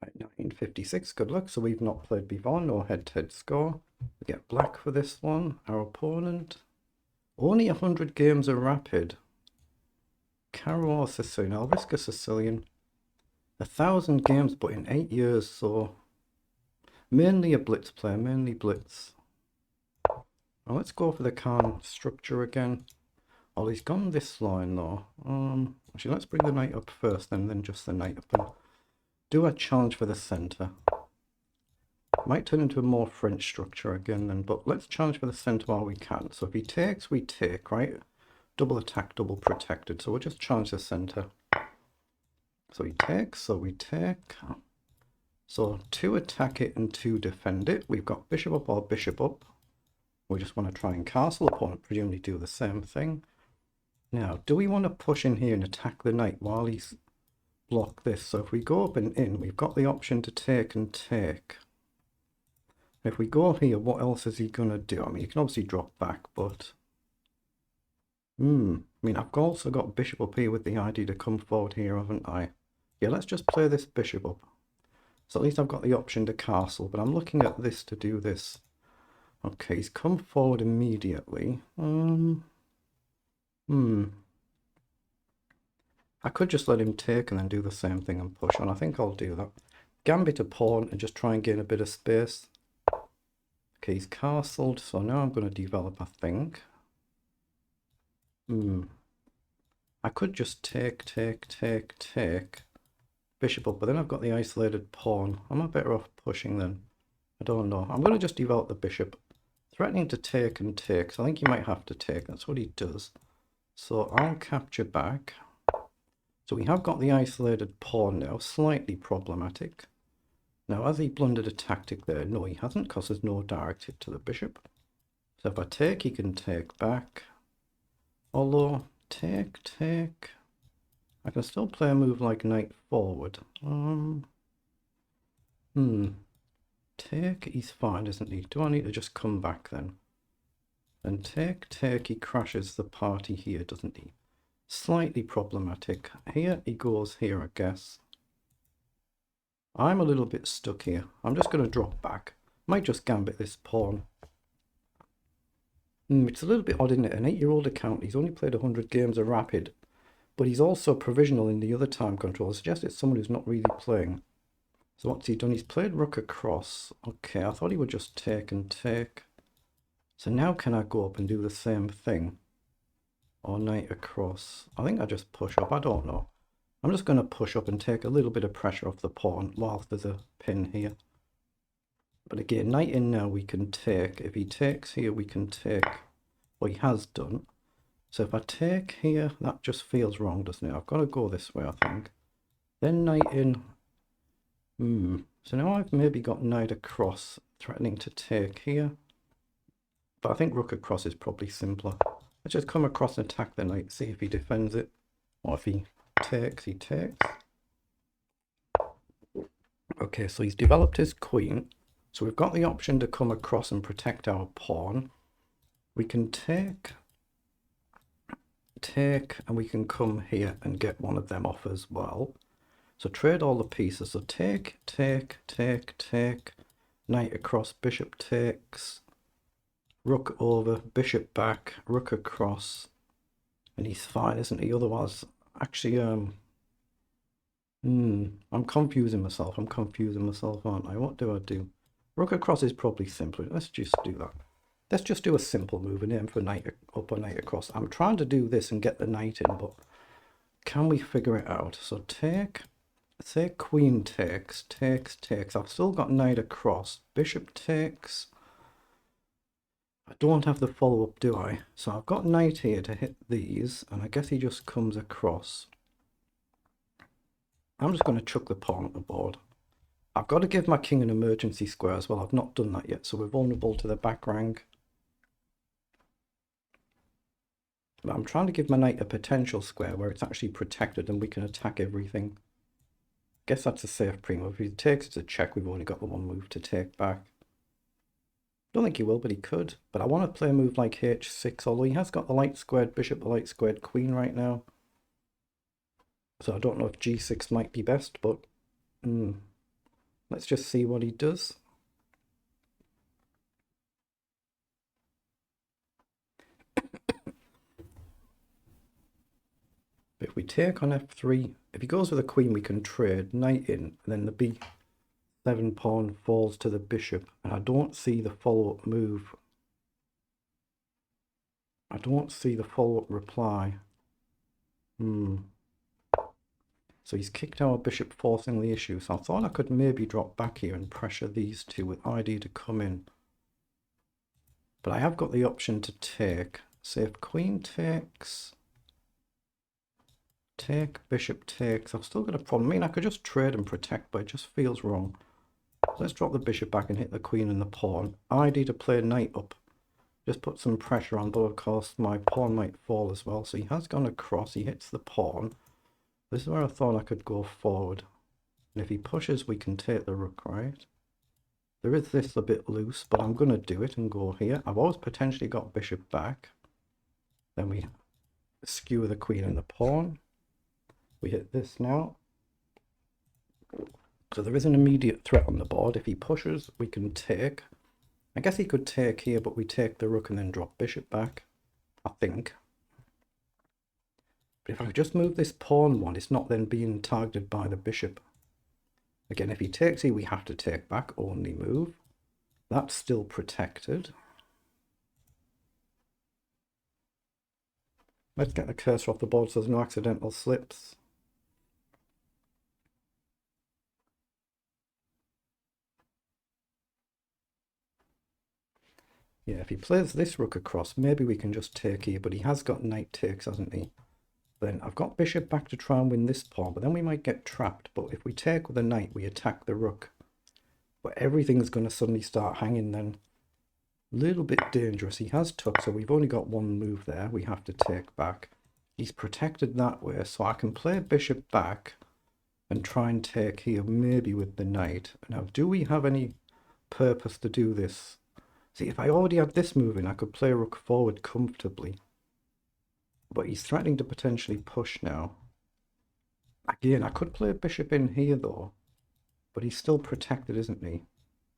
Right, 1956, good luck. So we've not played before, no head-to-head score. We get black for this one. Our opponent, only 100 games are rapid. Caro or Sicilian? I'll risk a Sicilian. 1,000 games, but in 8 years, so mainly a blitz player, mainly blitz. Well, let's go for the Khan structure again. Oh, he's gone this line though. Actually, let's bring the knight up first, then just the knight up and do a challenge for the center. Might turn into a more French structure again then, but let's challenge for the center while we can. So if he takes, we take, right? Double attack, double protected. So we'll just challenge the center. So he takes, so we take. So 2 attack it and 2 defend it. We've got bishop up or bishop up. We just want to try and castle. Opponent presumably do the same thing. Now, do we want to push in here and attack the knight while he's blocked this? So if we go up and in, we've got the option to take and take. If we go here, what else is he going to do? I mean, you can obviously drop back, but... I mean, I've also got bishop up here with the idea to come forward here, haven't I? Yeah, let's just play this bishop up. So at least I've got the option to castle, but I'm looking at this to do this. Okay, he's come forward immediately. I could just let him take and then do the same thing and push on. I think I'll do that. Gambit a pawn and just try and gain a bit of space. Okay, he's castled, so now I'm going to develop, I think. I could just take. Bishop up, but then I've got the isolated pawn. Am I better off pushing then? I don't know. I'm going to just develop the bishop. Threatening to take and take, so I think he might have to take. That's what he does. So I'll capture back. So we have got the isolated pawn now, slightly problematic. Now, has he blundered a tactic there? No, he hasn't, because there's no direct hit to the bishop. So if I take, he can take back. Although, take. I can still play a move like knight forward. Take, he's fine, isn't he? Do I need to just come back then? And take, he crashes the party here, doesn't he? Slightly problematic. Here, he goes here, I guess. I'm a little bit stuck here. I'm just going to drop back. Might just gambit this pawn. It's a little bit odd, isn't it? An 8-year-old account, he's only played 100 games of rapid. But he's also provisional in the other time control. I suggest it's someone who's not really playing. So what's he done? He's played rook across. Okay, I thought he would just take and take. So now can I go up and do the same thing? Or knight across? I think I just push up. I don't know. I'm just going to push up and take a little bit of pressure off the pawn whilst there's a pin here. But again, knight in now we can take. If he takes here, we can take. Well, he has done. So if I take here, that just feels wrong, doesn't it? I've got to go this way, I think. Then knight in. So now I've maybe got knight across, threatening to take here. But I think rook across is probably simpler. Let's just come across and attack the knight, see if he defends it. Or if he takes, he takes. Okay, so he's developed his queen. So we've got the option to come across and protect our pawn. We can take, and we can come here and get one of them off as well. So trade all the pieces. So take. Knight across, bishop takes. Rook over, bishop back, rook across. And he's fine, isn't he? Otherwise, actually, I'm confusing myself. Aren't I? What do I do? Rook across is probably simpler. Let's just do that. Let's just do a simple move and aim for knight up or knight across. I'm trying to do this and get the knight in, but can we figure it out? So take, say queen takes. I've still got knight across. Bishop takes. I don't have the follow-up, do I? So I've got knight here to hit these, and I guess he just comes across. I'm just going to chuck the pawn at the board. I've got to give my king an emergency square as well. I've not done that yet, so we're vulnerable to the back rank. But I'm trying to give my knight a potential square where it's actually protected and we can attack everything. Guess that's a safe pre-move. If he takes, it's a check. We've only got the one move to take back. Don't think he will, but he could. But I want to play a move like h6, although he has got the light squared bishop, the light squared queen right now. So I don't know if g6 might be best, but... Let's just see what he does. If we take on f3, if he goes with a queen, we can trade knight in, and then the b7 pawn falls to the bishop, and I don't see the follow-up move. I don't see the follow-up reply. So he's kicked our bishop, forcing the issue. So I thought I could maybe drop back here and pressure these two with ID to come in. But I have got the option to take. Say if queen takes, take, bishop takes, I've still got a problem. I mean, I could just trade and protect, but it just feels wrong. Let's drop the bishop back and hit the queen and the pawn. ID to play knight up. Just put some pressure on, but of course my pawn might fall as well. So he has gone across, he hits the pawn. This is where I thought I could go forward. And if he pushes, we can take the rook, right? There is this a bit loose, but I'm going to do it and go here. I've always potentially got bishop back. Then we skewer the queen and the pawn. We hit this now. So there is an immediate threat on the board. If he pushes, we can take. I guess he could take here, but we take the rook and then drop bishop back, I think. But if I just move this pawn one, it's not then being targeted by the bishop. Again, if he takes here, we have to take back, only move. That's still protected. Let's get the cursor off the board so there's no accidental slips. Yeah, if he plays this rook across, maybe we can just take here, but he has got knight takes, hasn't he? Then I've got bishop back to try and win this pawn, but then we might get trapped. But if we take with a knight, we attack the rook. But everything's going to suddenly start hanging then. A little bit dangerous. He has took, so we've only got one move there. We have to take back. He's protected that way, so I can play bishop back and try and take here, maybe with the knight. Now, do we have any purpose to do this? See, if I already had this move in, I could play rook forward comfortably. But he's threatening to potentially push now. Again, I could play a bishop in here though. But he's still protected, isn't he?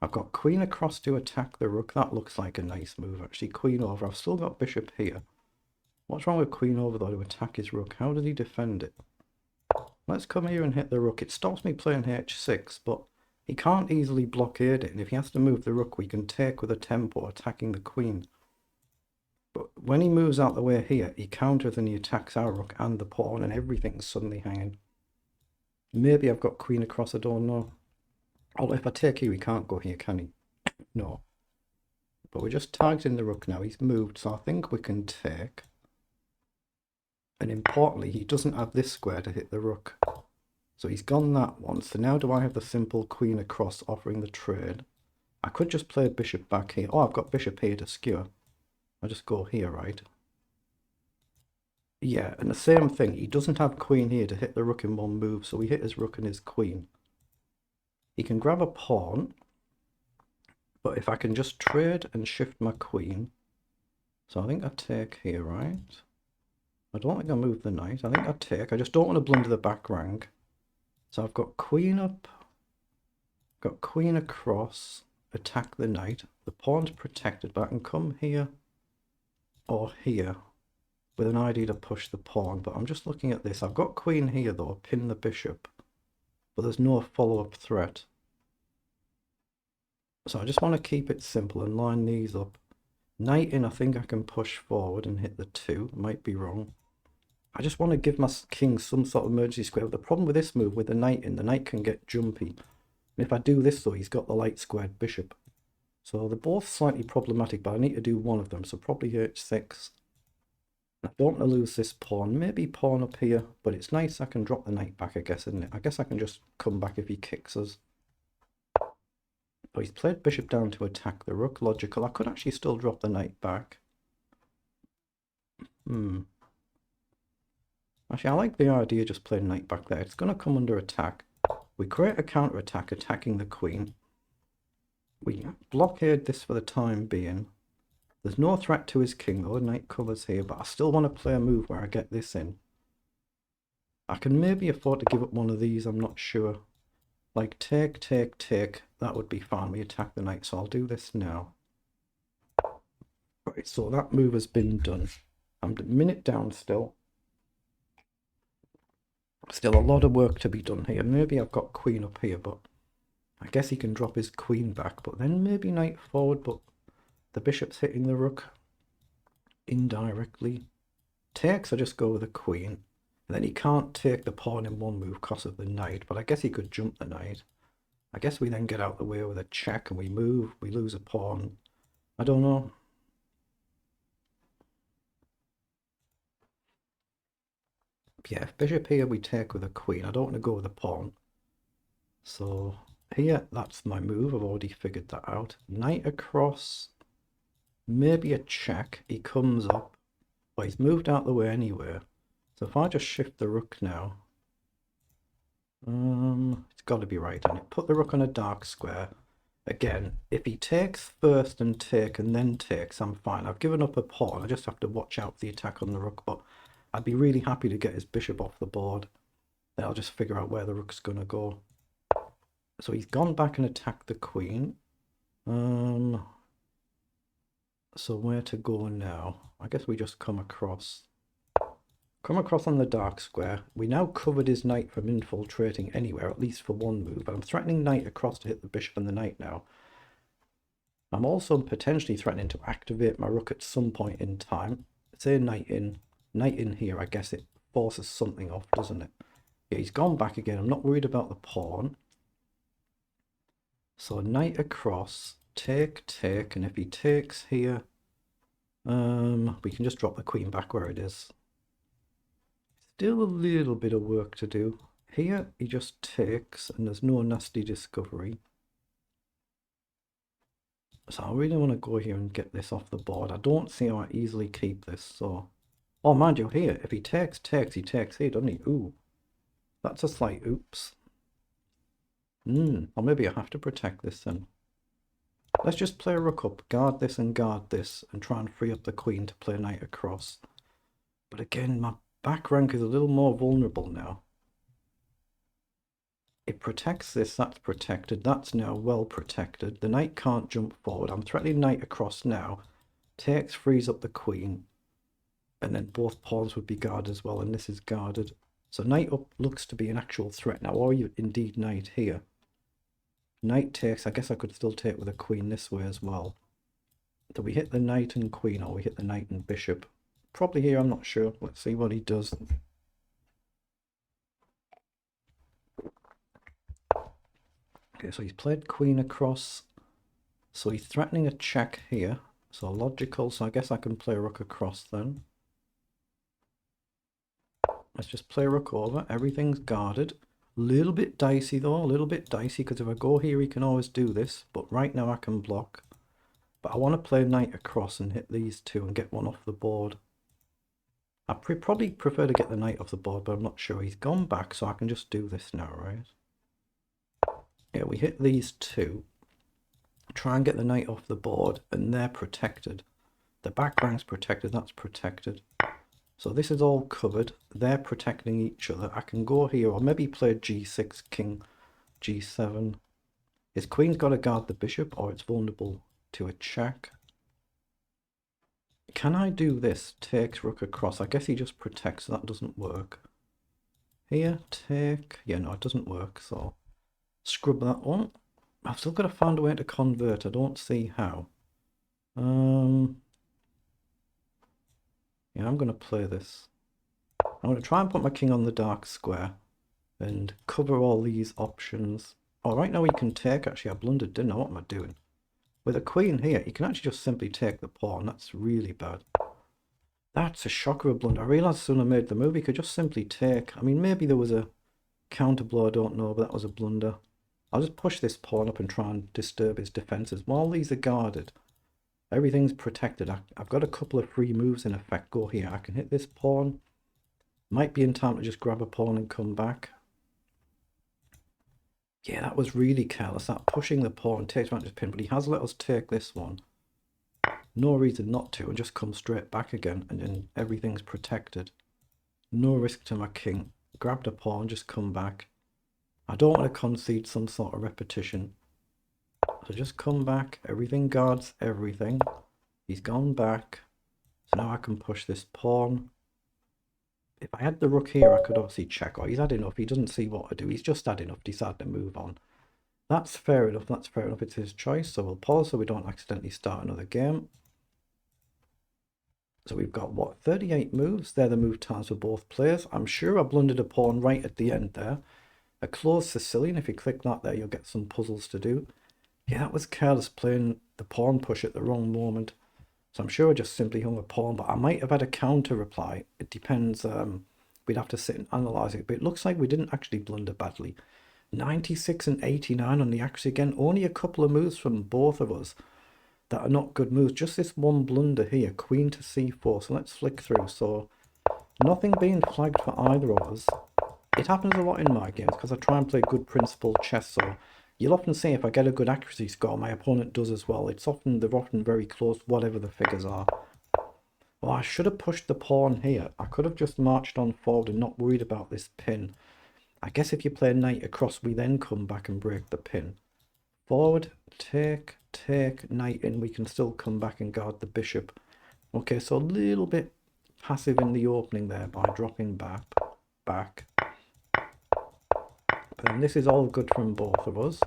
I've got queen across to attack the rook. That looks like a nice move, actually. Queen over. I've still got bishop here. What's wrong with queen over though to attack his rook? How did he defend it? Let's come here and hit the rook. It stops me playing h6, but he can't easily blockade it. And if he has to move the rook, we can take with a tempo, attacking the queen. But when he moves out the way here, he counters and he attacks our rook and the pawn, and everything's suddenly hanging. Maybe I've got queen across, I don't know. Although if I take here, he can't go here, can he? No. But we're just targeting the rook now. He's moved, so I think we can take. And importantly, he doesn't have this square to hit the rook. So he's gone that one. So now do I have the simple queen across offering the trade? I could just play bishop back here. Oh, I've got bishop here to skewer. I'll just go here, right? Yeah, and the same thing. He doesn't have queen here to hit the rook in one move, so we hit his rook and his queen. He can grab a pawn, but if I can just trade and shift my queen. So I think I take here, right? I don't think I move the knight. I think I take. I just don't want to blunder the back rank. So I've got queen up, got queen across, attack the knight. The pawn's protected, but I can come here or here with an idea to push the pawn. But I'm just looking at this. I've got queen here though, pin the bishop, but there's no follow-up threat. So I just want to keep it simple and line these up. Knight in, I think I can push forward and hit the 2. Might be wrong. I just want to give my king some sort of emergency square. The problem with this move, with the knight in, the knight can get jumpy. And if I do this though, he's got the light squared bishop. So they're both slightly problematic, but I need to do one of them. So probably h6. I don't want to lose this pawn. Maybe pawn up here, but it's nice I can drop the knight back, I guess, isn't it? I guess I can just come back if he kicks us. But he's played bishop down to attack the rook. Logical. I could actually still drop the knight back. Actually, I like the idea of just playing knight back there. It's going to come under attack. We create a counter attack attacking the queen. We blockade this for the time being. There's no threat to his king though. Knight covers here, but I still want to play a move where I get this in. I can maybe afford to give up one of these, I'm not sure. like take, take, take, that would be fine. We attack the knight, so I'll do this now. Right, so that move has been done. I'm a minute down still. Still a lot of work to be done here. Maybe I've got queen up here, but I guess he can drop his queen back. But then maybe knight forward, but the bishop's hitting the rook indirectly. Takes, I just go with the queen. And then he can't take the pawn in one move because of the knight, but I guess he could jump the knight. I guess we then get out the way with a check and we move, we lose a pawn. I don't know. Yeah, if bishop here we take with a queen. I don't want to go with a pawn. So here, that's my move. I've already figured that out. Knight across, maybe a check. He comes up. Well, he's moved out the way anyway. So if I just shift the rook now, it's got to be right on it. Put the rook on a dark square. Again, if he takes first and then takes, I'm fine. I've given up a pawn. I just have to watch out for the attack on the rook, but I'd be really happy to get his bishop off the board. Then I'll just figure out where the rook's going to go. So he's gone back and attacked the queen. So where to go now? I guess we just come across. Come across on the dark square. We now covered his knight from infiltrating anywhere, at least for one move. I'm threatening knight across to hit the bishop and the knight now. I'm also potentially threatening to activate my rook at some point in time. Say knight in here. I guess it forces something off, doesn't it? Yeah, he's gone back again. I'm not worried about the pawn. So knight across, take, take, and if he takes here, we can just drop the queen back where it is. Still a little bit of work to do. Here he just takes and there's no nasty discovery. So I really want to go here and get this off the board. I don't see how I easily keep this. So, oh, mind you, here, if he takes, he takes here, doesn't he? Ooh, that's a slight oops. Or maybe I have to protect this then. Let's just play a rook up, guard this, and try and free up the queen to play knight across. But again, my back rank is a little more vulnerable now. It protects this, that's protected, that's now well protected. The knight can't jump forward. I'm threatening knight across now. Takes, frees up the queen. And then both pawns would be guarded as well, and this is guarded. So knight up looks to be an actual threat now, or you indeed knight here. Knight takes, I guess I could still take with a queen this way as well. Do we hit the knight and queen, or we hit the knight and bishop? Probably here, I'm not sure. Let's see what he does. Okay, so he's played queen across. So he's threatening a check here. So logical, so I guess I can play rook across then. Let's just play rook over. Everything's guarded. Little bit dicey though, a little bit dicey, because if I go here, he can always do this. But right now I can block. But I want to play knight across and hit these two and get one off the board. I probably prefer to get the knight off the board, but I'm not sure. He's gone back, so I can just do this now, right? Yeah, we hit these two. Try and get the knight off the board, and they're protected. The back rank's protected, that's protected. So this is all covered. They're protecting each other. I can go here, or maybe play g6, king, g7. His queen's got to guard the bishop, or it's vulnerable to a check. Can I do this? Takes rook across. I guess he just protects, so that doesn't work. Here, take. Yeah, no, it doesn't work, so scrub that one. I've still got to find a way to convert. I don't see how. Yeah, I'm going to play this. I'm going to try and put my king on the dark square and cover all these options. Oh, right now he can take. Actually, I blundered, didn't I? What am I doing? With a queen here, you can actually just simply take the pawn. That's really bad. That's a shocker of a blunder. I realised as soon as I made the move, he could just simply take. I mean, maybe there was a counter blow, I don't know, but that was a blunder. I'll just push this pawn up and try and disturb his defences. While these are guarded, everything's protected. I've got a couple of free moves in effect. Go here. I can hit this pawn. Might be in time to just grab a pawn and come back. Yeah, that was really careless. That pushing the pawn takes advantage of pin, but he has let us take this one. No reason not to, and just come straight back again, and then everything's protected. No risk to my king. Grabbed a pawn, just come back. I don't want to concede some sort of repetition. So just come back. Everything guards everything. He's gone back. So now I can push this pawn. If I had the rook here, I could obviously check. Oh, he's had enough. He doesn't see what to do. He's just had enough. Decided to move on. That's fair enough. That's fair enough. It's his choice. So we'll pause so we don't accidentally start another game. So we've got, what, 38 moves? They're the move times for both players. I'm sure I blundered a pawn right at the end there. A closed Sicilian. If you click that there, you'll get some puzzles to do. Yeah, that was careless, playing the pawn push at the wrong moment. So I'm sure I just simply hung a pawn, but I might have had a counter reply. It depends. We'd have to sit and analyse it. But it looks like we didn't actually blunder badly. 96 and 89 on the accuracy again. Only a couple of moves from both of us that are not good moves. Just this one blunder here. Queen to c4. So let's flick through. So nothing being flagged for either of us. It happens a lot in my games because I try and play good principled chess. So you'll often see if I get a good accuracy score, my opponent does as well. They're often very close, whatever the figures are. Well, I should have pushed the pawn here. I could have just marched on forward and not worried about this pin. I guess if you play knight across, we then come back and break the pin. Forward, take, knight in. We can still come back and guard the bishop. Okay, so a little bit passive in the opening there by dropping back. And this is all good from both of us.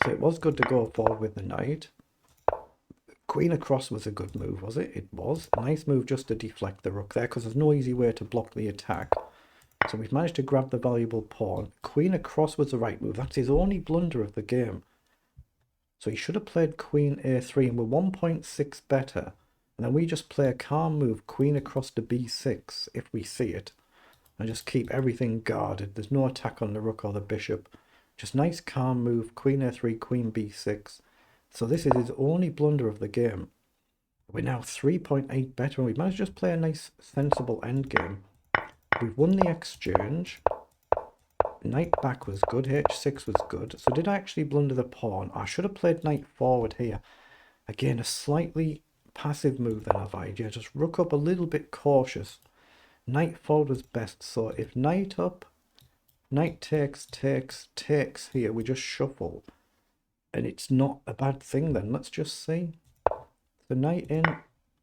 So it was good to go forward with the knight. Queen across was a good move, was it? It was. Nice move just to deflect the rook there, because there's no easy way to block the attack. So we've managed to grab the valuable pawn. Queen across was the right move. That's his only blunder of the game. So he should have played queen a3, and we're 1.6 better. And then we just play a calm move, queen across to b6, if we see it. And just keep everything guarded. There's no attack on the rook or the bishop. Just nice calm move, queen a3, queen b6. So this is his only blunder of the game. We're now 3.8 better, and we've managed to just play a nice sensible endgame. We've won the exchange. Knight back was good, h6 was good. So did I actually blunder the pawn? I should have played knight forward here. Again, a slightly passive move then, have I? Yeah, just rook up a little bit cautious. Knight forward was best, so if knight up, knight takes here, we just shuffle. And it's not a bad thing then. Let's just see. The knight in.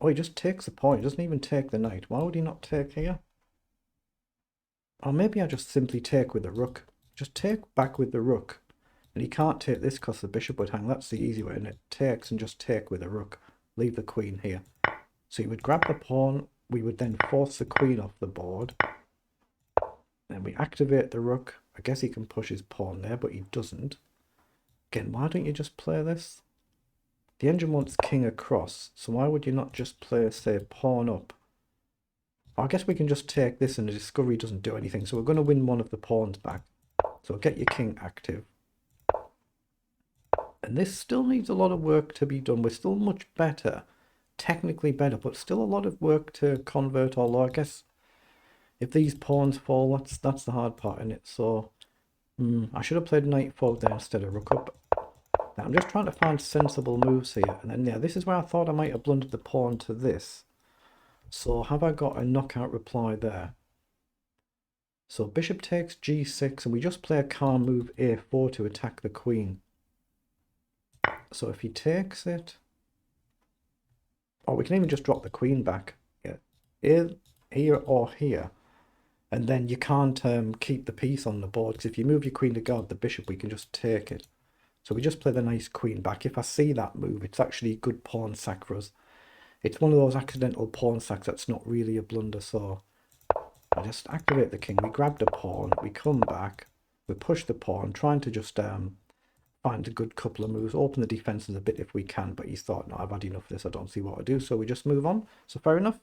Oh, he just takes the pawn. He doesn't even take the knight. Why would he not take here? Or maybe I just simply take with the rook. Just take back with the rook. And he can't take this because the bishop would hang. That's the easy way. And it takes and just take with the rook. Leave the queen here. So he would grab the pawn. We would then force the queen off the board. Then we activate the rook. I guess he can push his pawn there, but he doesn't. Again, why don't you just play this? The engine wants king across, so why would you not just play, say, pawn up? I guess we can just take this and the discovery doesn't do anything, so we're going to win one of the pawns back. So get your king active. And this still needs a lot of work to be done. We're still much better. Technically better, but still a lot of work to convert, although I guess if these pawns fall, that's the hard part in it. So I should have played knight forward there instead of rook up. Now I'm just trying to find sensible moves here, and then yeah, this is where I thought I might have blundered the pawn to this. So have I got a knockout reply there? So bishop takes g6, and we just play a calm move a4 to attack the queen. So if he takes it, or we can even just drop the queen back, yeah, here or here, and then you can't keep the piece on the board, because if you move your queen to guard the bishop, we can just take it. So we just play the nice queen back. If I see that move, it's actually a good pawn sack for us. It's one of those accidental pawn sacks that's not really a blunder. So I just activate the king. We grab the pawn. We come back. We push the pawn, trying to just find a good couple of moves. Open the defenses a bit if we can. But he's thought, no, I've had enough of this. I don't see what to do. So we just move on. So fair enough.